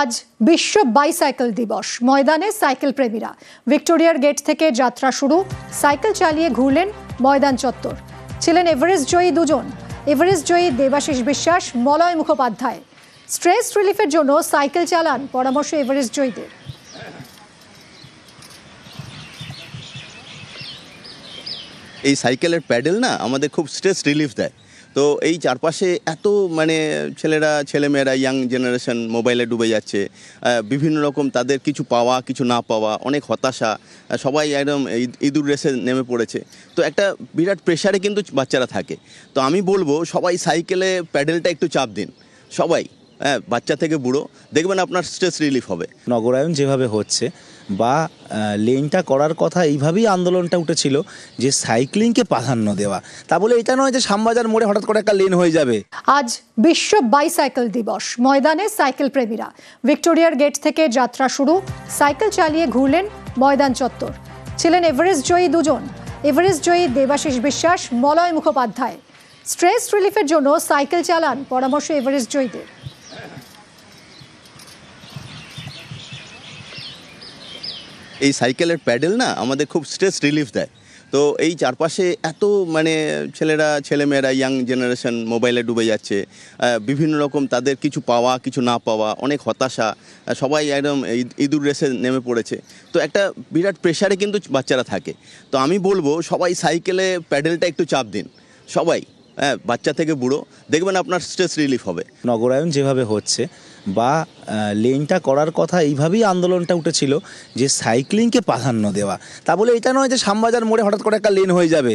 আজ বিশ্ব বাইসাইকেল দিবস। ময়দানে সাইকেল প্রেমীরা ভিক্টোরিয়ার গেট থেকে যাত্রা শুরু। সাইকেল চালিয়ে ঘুরলেন ময়দান চত্বর। ছিলেন এভারেস্ট জয়ী দুজন, এভারেস্ট জয়ী দেবাশিস বিশ্বাস, মলয় মুখোপাধ্যায়। স্ট্রেস রিলিফের জন্য সাইকেল চালান পরামর্শ এভারেস্ট জয়ীদের। এই সাইকেলের প্যাডেল না আমাদের খুব স্ট্রেস রিলিফ দেয়। তো এই চারপাশে এত ছেলেমেয়েরা ইয়াং জেনারেশন মোবাইলে ডুবে যাচ্ছে, বিভিন্ন রকম তাদের কিছু পাওয়া কিছু না পাওয়া, অনেক হতাশা, সবাই একদম ইঁদুর রেসে নেমে পড়েছে। তো একটা বিরাট প্রেশারে কিন্তু বাচ্চারা থাকে। তো আমি বলবো সবাই সাইকেলে প্যাডেলটা একটু চাপ দিন, সবাই, বাচ্চা থেকে বুড়ো, দেখবেন আপনার স্ট্রেস রিলিফ হবে। নগরায়ন যেভাবে হচ্ছে বা লেনটা করার কথা, এইভাবেই আন্দোলনটা উঠেছিল যে সাইক্লিংকে প্রাধান্য দেওয়া। তা বলে এটা নয় যে শ্যামবাজার মোড়ে হঠাৎ করে একটা লেন হয়ে যাবে। আজ বিশ্ব বাইসাইকেল দিবস। ময়দানে সাইকেল প্রেমীরা ভিক্টোরিয়ার গেট থেকে যাত্রা শুরু। সাইকেল চালিয়ে ঘুরলেন ময়দান চত্বর। ছিলেন এভারেস্ট জয়ী দুজন, এভারেস্ট জয়ী দেবাশিস বিশ্বাস, মলয় মুখোপাধ্যায়। স্ট্রেস রিলিফের জন্য সাইকেল চালান পরামর্শ এভারেস্ট জয়ীদের। এই সাইকেলের প্যাডেল না আমাদের খুব স্ট্রেস রিলিফ দেয়। তো এই চারপাশে এত ছেলেমেয়েরা ইয়াং জেনারেশন মোবাইলে ডুবে যাচ্ছে, বিভিন্ন রকম তাদের কিছু পাওয়া কিছু না পাওয়া, অনেক হতাশা, সবাই একদম ইঁদুর রেসে নেমে পড়েছে। তো একটা বিরাট প্রেশারে কিন্তু বাচ্চারা থাকে। তো আমি বলবো সবাই সাইকেলে প্যাডেলটা একটু চাপ দিন, সবাই, বাচ্চা থেকে বুড়ো, দেখবেন আপনার স্ট্রেস রিলিফ হবে। নগরায়ন যেভাবে হচ্ছে বা লেনটা করার কথা, এইভাবেই আন্দোলনটা উঠেছিল যে সাইক্লিংকে প্রাধান্য দেওয়া। তা বলে এটা নয় যে শ্যামবাজার মোড়ে হঠাৎ করে একটা লেন হয়ে যাবে।